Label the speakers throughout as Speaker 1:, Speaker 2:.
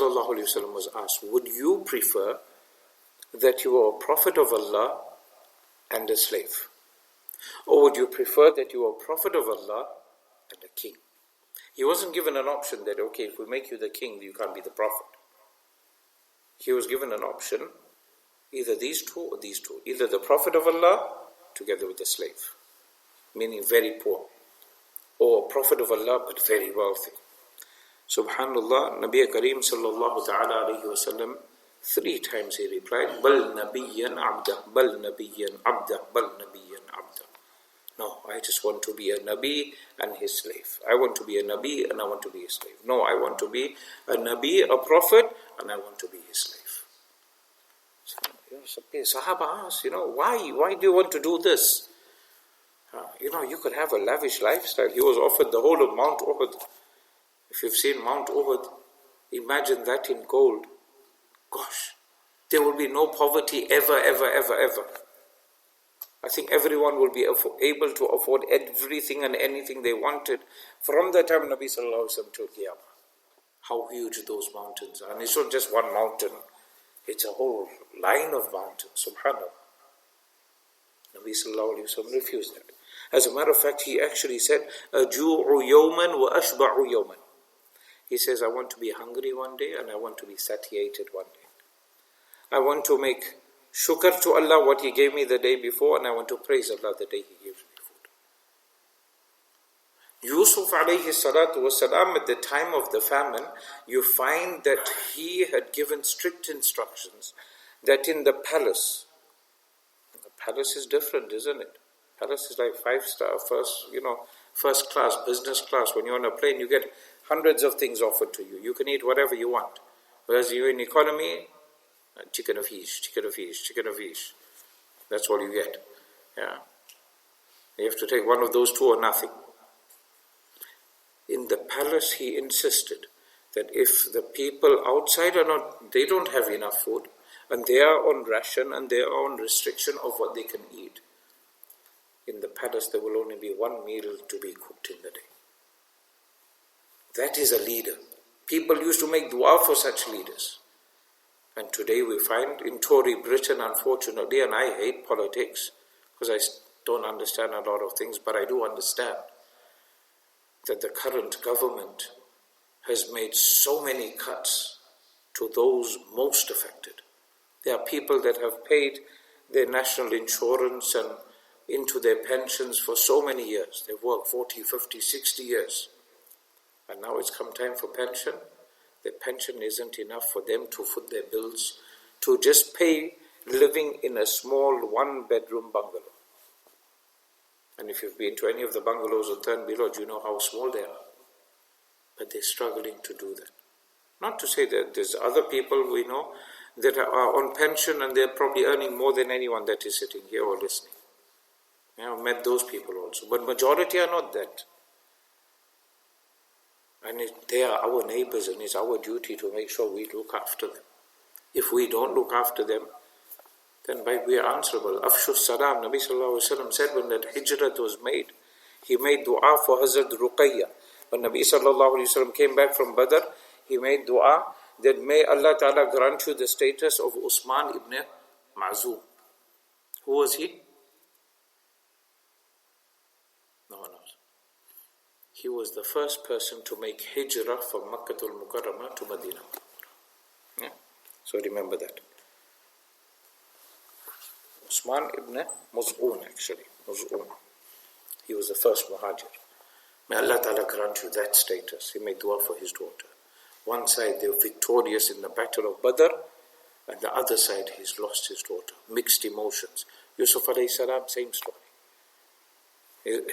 Speaker 1: sallallahu alayhi wa sallam was asked, would you prefer that you were a prophet of Allah and a slave? Or would you prefer that you were a prophet of Allah and a king? He wasn't given an option that, okay, if we make you the king, you can't be the prophet. He was given an option, either these two or these two. Either the prophet of Allah together with the slave, meaning very poor, or a prophet of Allah but very wealthy. Subhanallah, Nabi Kareem sallallahu ta'ala alayhi wa sallam, 3 times he replied, Bal nabiyyan abda, bal nabiyyan abda, bal nabiyyan abda. No, I just want to be a Nabi and his slave. I want to be a Nabi and I want to be his slave. No, I want to be a Nabi, a prophet, and I want to be his slave. So, Sahaba asked, why do you want to do this? You could have a lavish lifestyle. He was offered the whole of Mount Uhud. If you've seen Mount Uhud, imagine that in gold. Gosh, there will be no poverty ever, ever, ever, ever. I think everyone will be able to afford everything and anything they wanted from the time Nabi sallallahu alaihi wasallam till Qiyamah. How huge those mountains are. And it's not just one mountain. It's a whole line of mountains. Subhanallah. Nabi sallallahu alaihi wasallam refused that. As a matter of fact, he actually said, Aju'u yawman wa ashba'u yawman. He says, I want to be hungry one day and I want to be satiated one day. I want to make shukr to Allah what He gave me the day before, and I want to praise Allah the day He gives me food. Yusuf alayhi salatu wasalam, at the time of the famine, you find that he had given strict instructions that in the palace is different, isn't it? Palace is like 5-star, first class, business class. When you're on a plane, you get hundreds of things offered to you. You can eat whatever you want. Whereas you're in economy, chicken of fish. That's all you get. Yeah. You have to take one of those two or nothing. In the palace, he insisted that if the people outside they don't have enough food, and they are on ration and they are on restriction of what they can eat, in the palace there will only be one meal to be cooked in the day. That is a leader. People used to make dua for such leaders. And today we find in Tory Britain, unfortunately, and I hate politics because I don't understand a lot of things, but I do understand that the current government has made so many cuts to those most affected. There are people that have paid their national insurance and into their pensions for so many years. They've worked 40, 50, 60 years. And now it's come time for pension. Their pension isn't enough for them to foot their bills, to just pay living in a small 1-bedroom bungalow. And if you've been to any of the bungalows on Third Below, you know how small they are. But they're struggling to do that. Not to say that there's other people we know that are on pension and they're probably earning more than anyone that is sitting here or listening. I've met those people also. But majority are not that. And they are our neighbors, and it's our duty to make sure we look after them. If we don't look after them, then we are answerable. Afshu salam, Nabi sallallahu alaihi wasallam said when that hijrat was made, he made dua for Hazrat Ruqayya. When Nabi sallallahu alaihi wasallam came back from Badr, he made dua that may Allah Ta'ala grant you the status of Usman ibn Maz'um. Who was he? No one knows. He was the first person to make hijrah from Makkah al-Mukarramah to Medina. Yeah? So remember that. Usman ibn Maz'un actually. Maz'un. He was the first muhajir. May Allah Ta'ala grant you that status. He made dua for his daughter. One side they were victorious in the battle of Badr, and the other side he's lost his daughter. Mixed emotions. Yusuf alayhi salam, same story.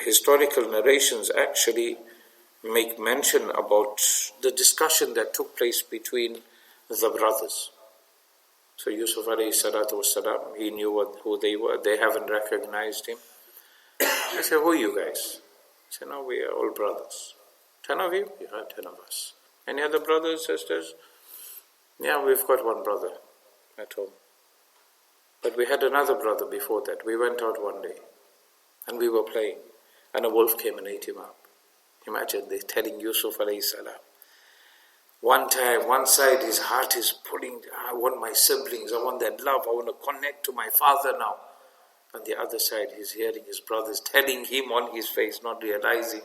Speaker 1: Historical narrations actually make mention about the discussion that took place between the brothers. So Yusuf alayhi salatu wasalam, he knew who they were. They haven't recognized him. I said, who are you guys? He said, no, we are all brothers. 10 of you? Yeah, 10 of us. Any other brothers, sisters? Yeah, we've got one brother at home. But we had another brother before that. We went out one day and we were playing and a wolf came and ate him up. Imagine, they're telling Yusuf alayhi salam. One time, one side his heart is pulling, I want my siblings, I want that love, I want to connect to my father now. On the other side, he's hearing his brothers telling him on his face, not realizing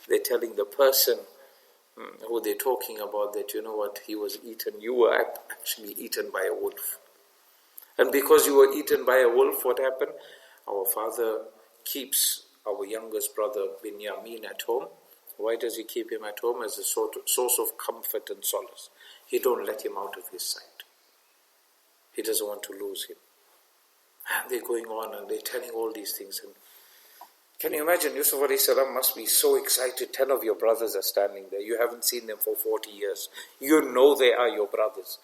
Speaker 1: they're telling the person who they're talking about that, you know what, he was eaten, you were actually eaten by a wolf. And because you were eaten by a wolf, what happened? Our father keeps our youngest brother Binyamin at home. Why does he keep him at home? As a source of comfort and solace. He don't let him out of his sight. He doesn't want to lose him. And they're going on and they're telling all these things. And can you imagine, Yusuf alayhi salam must be so excited. 10 of your brothers are standing there. You haven't seen them for 40 years. You know they are your brothers.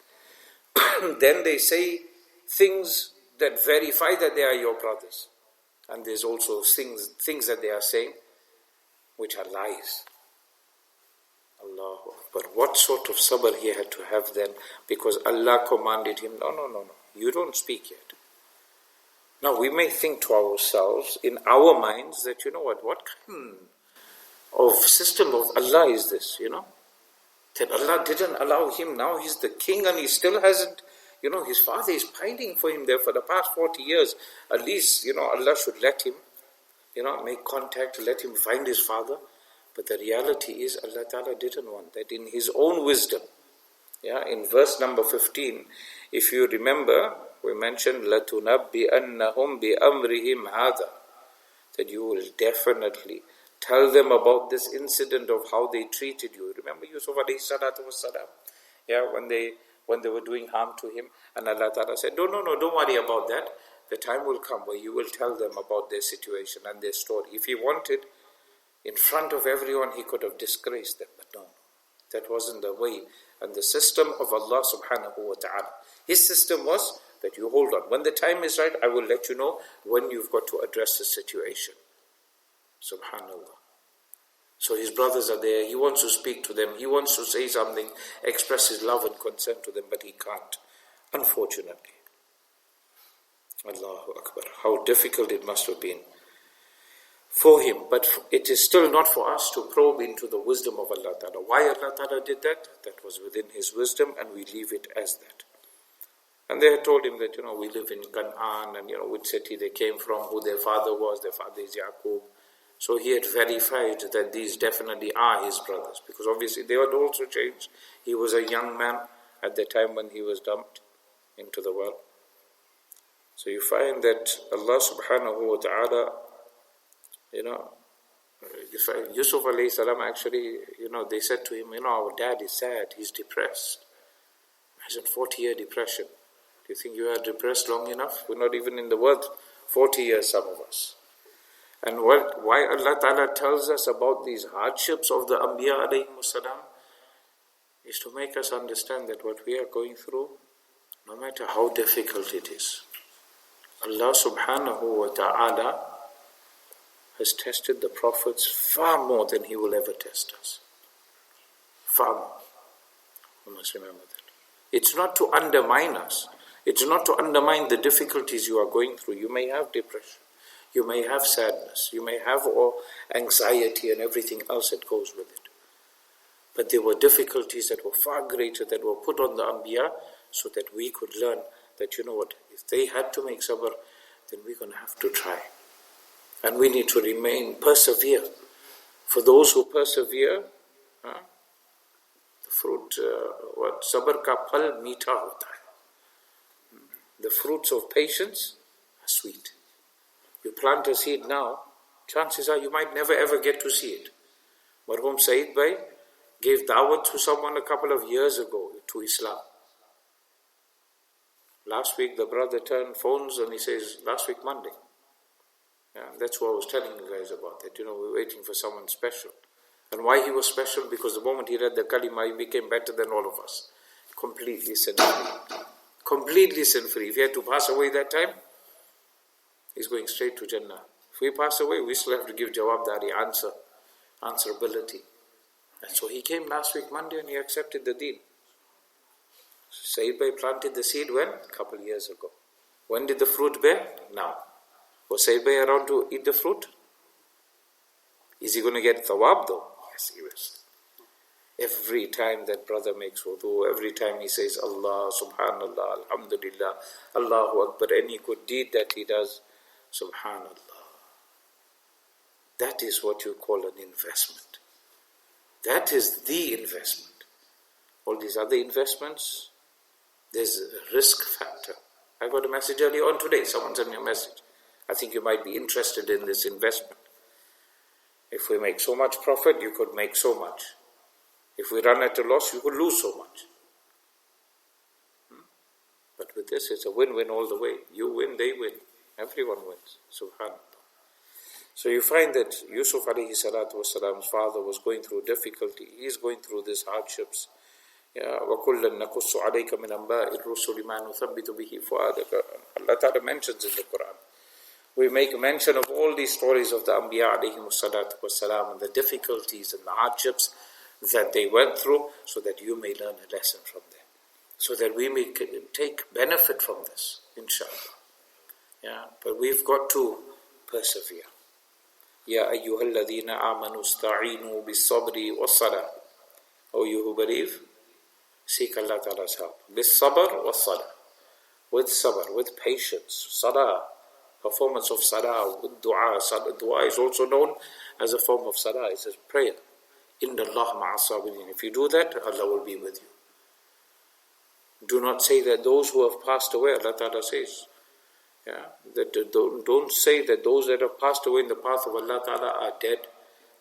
Speaker 1: Then they say things that verify that they are your brothers. And there's also things that they are saying which are lies. Allahu Akbar. What sort of sabr he had to have then, because Allah commanded him, no, you don't speak yet. Now we may think to ourselves in our minds that, you know what kind of system of Allah is this, you know? That Allah didn't allow him, now he's the king and he still hasn't, you know, his father is pining for him there for the past 40 years. At least, you know, Allah should let him, you know, make contact, let him find his father. But the reality is Allah Ta'ala didn't want that. In His own wisdom, in verse number 15, if you remember, we mentioned لَتُنَبِّئَنَّهُمْ بِأَمْرِهِمْ هَذَا, that you will definitely tell them about this incident of how they treated you. Remember Yusuf alayhi salatu wasalam? When they were doing harm to him, and Allah Ta'ala said, no, don't worry about that. The time will come where you will tell them about their situation and their story. If he wanted, in front of everyone, he could have disgraced them, but no, that wasn't the way and the system of Allah subhanahu wa ta'ala. His system was that you hold on. When the time is right, I will let you know when you've got to address the situation. Subhanallah. So his brothers are there, he wants to speak to them, he wants to say something, express his love and concern to them, but he can't, unfortunately. Allahu Akbar. How difficult it must have been for him. But it is still not for us to probe into the wisdom of Allah Ta'ala. Why Allah Ta'ala did that? That was within His wisdom, and we leave it as that. And they had told him that, you know, we live in Qur'aan, and, you know, which city they came from, who their father was. Their father is Yaqub. So he had verified that these definitely are his brothers, because obviously they had also changed. He was a young man at the time when he was dumped into the well. So you find that Allah subhanahu wa ta'ala, you know, Yusuf alayhi salam actually, you know, they said to him, you know, our dad is sad, he's depressed. He's in 40-year depression. Do you think you are depressed long enough? We're not even in the world 40 years, some of us. And why Allah Ta'ala tells us about these hardships of the Anbiya alayhimus salam is to make us understand that what we are going through, no matter how difficult it is, Allah subhanahu wa ta'ala has tested the prophets far more than He will ever test us. Far more. We must remember that. It's not to undermine us. It's not to undermine the difficulties you are going through. You may have depression. You may have sadness. You may have anxiety and everything else that goes with it. But there were difficulties that were far greater that were put on the Anbiya so that we could learn that, you know what, if they had to make sabr, then we're going to have to try. And we need to persevere. For those who persevere, the fruit, sabr ka phal meetha hota hai. The fruits of patience are sweet. You plant a seed now, chances are you might never ever get to see it. Marhum Saeed Bhai gave dawat to someone a couple of years ago to Islam. Last week the brother turned phones and he says, last week Monday. That's what I was telling you guys about, that, you know, we're waiting for someone special. And why he was special? Because the moment he read the kalima, he became better than all of us. Completely sin-free. Completely sin-free. If he had to pass away that time, he's going straight to Jannah. If we pass away, we still have to give jawabdari, answerability. And so he came last week Monday and he accepted the deen. Sayyid Bhai planted the seed when? A couple of years ago. When did the fruit bear? Now. Was Sayyid Bhai around to eat the fruit? Is he going to get thawab though? Yes, he was. Every time that brother makes wudu, every time he says Allah, Subhanallah, Alhamdulillah, Allahu Akbar, any good deed that he does, Subhanallah. That is what you call an investment. That is the investment. All these other investments, there's a risk factor. I got a message earlier on today. Someone sent me a message. I think you might be interested in this investment. If we make so much profit, you could make so much. If we run at a loss, you could lose so much. But with this, it's a win-win all the way. You win, they win. Everyone wins. Subhanallah. So you find that Yusuf alayhi salatu wasalam's father was going through difficulty. He is going through these hardships. وَكُلًّا نَقُصُّ عَلَيْكَ مِنْ أَنْبَاءِ الرُّسُلِ مَا نُثَبِّتُ بِهِ فُؤَادَكَ. Allah Ta'ala mentions in the Qur'an. We make mention of all these stories of the Anbiya alayhimu salatu wasalam and the difficulties and the hardships that they went through, so that you may learn a lesson from them. So that we may take benefit from this, inshallah. But we've got to persevere. Ya ayyuhalladhina amanu ista'inu bis-sabri was-salah. O you who believe, seek Allah Ta'ala's help. Bis-sabr was-salah. With sabr, with patience. Salah, performance of salah, with dua. Dua is also known as a form of salah. It's a prayer. Inna Allah ma'as-sabirin. If you do that, Allah will be with you. Do not say that those who have passed away, Allah Ta'ala says, don't say that those that have passed away in the path of Allah Ta'ala are dead.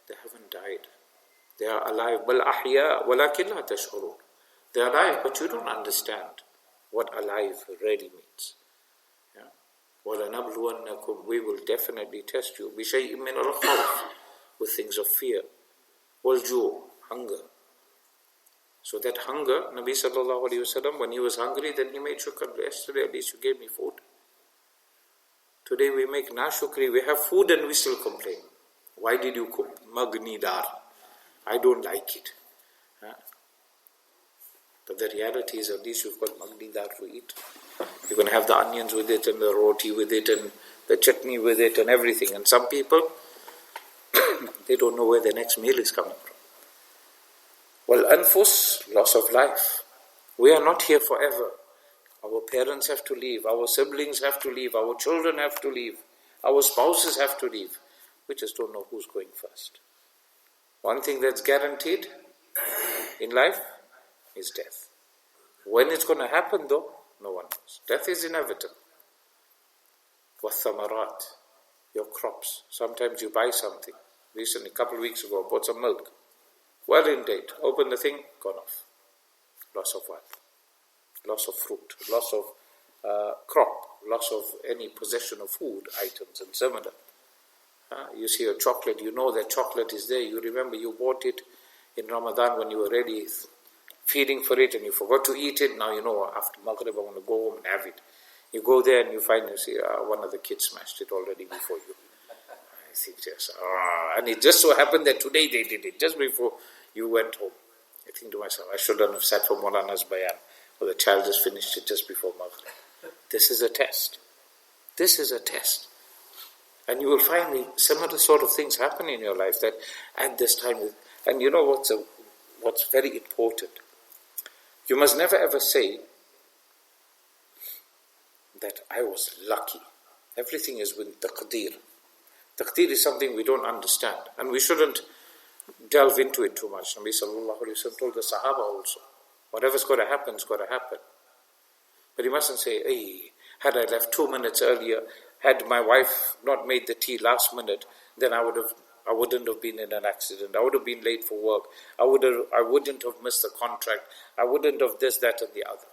Speaker 1: They haven't died. They are alive. Bal ahya walakin la tash'urun. They are alive, but you don't understand what alive really means. وَلَنَبْلُوَنَّكُمْ. We will definitely test you. بِشَيْءٍ مِّنَ الْخَوْفِ. With things of fear. وَالْجُوعِ. Hunger. So that hunger, Nabi sallallahu alayhi wa sallam, when he was hungry, then he made shukr. Yesterday at least you gave me food. Today we make na shukri. We have food and we still complain. Why did you cook? Magni dar. I don't like it. But the reality is, at least you've got magni dar to eat. You're going to have the onions with it and the roti with it and the chutney with it and everything. And some people, they don't know where their next meal is coming from. Well, anfus, loss of life. We are not here forever. Our parents have to leave. Our siblings have to leave. Our children have to leave. Our spouses have to leave. We just don't know who's going first. One thing that's guaranteed in life is death. When it's going to happen though, no one knows. Death is inevitable. وَالثَّمَرَاتِ. Your crops. Sometimes you buy something. Recently, a couple of weeks ago, I bought some milk. Well in date. Open the thing, gone off. Loss of wealth. Loss of fruit. Loss of crop. Loss of any possession of food items and similar. You see a chocolate, you know that chocolate is there. You remember you bought it in Ramadan when you were ready feeding for it and you forgot to eat it. Now you know after Maghrib I want to go home and have it. You go there and you find, you see, one of the kids smashed it already before you. I think just, and it just so happened that today they did it, just before you went home. I think to myself, I shouldn't have sat for Maulana's bayan. Or the child just finished it just before Maghrib. This is a test. This is a test. And you will find similar sort of things happen in your life that at this time, and you know what's very important. You must never ever say that I was lucky. Everything is with taqdeer. Taqdeer is something we don't understand, and we shouldn't delve into it too much. Nabi sallallahu alayhi wa sallam told the Sahaba also, whatever's got to happen is got to happen. But you mustn't say, hey, had I left 2 minutes earlier, had my wife not made the tea last minute, then I wouldn't have been in an accident. I would have been late for work. I wouldn't have missed the contract. I wouldn't have this, that and the other.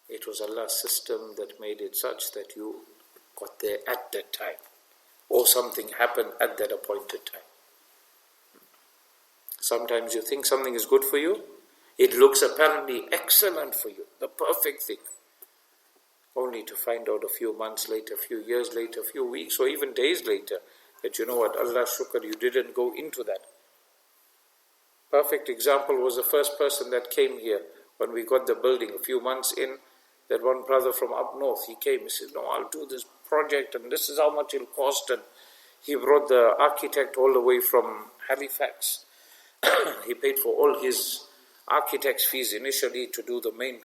Speaker 1: It was Allah's system that made it such that you got there at that time. Or something happened at that appointed time. Sometimes you think something is good for you. It looks apparently excellent for you. The perfect thing. Only to find out a few months later, a few years later, a few weeks or even days later that you know what, Allah shukr, you didn't go into that. Perfect example was the first person that came here when we got the building a few months in. That one brother from up north, he came, he said, no, I'll do this project and this is how much it'll cost. And he brought the architect all the way from Halifax. he paid for all his architect's fees initially to do the main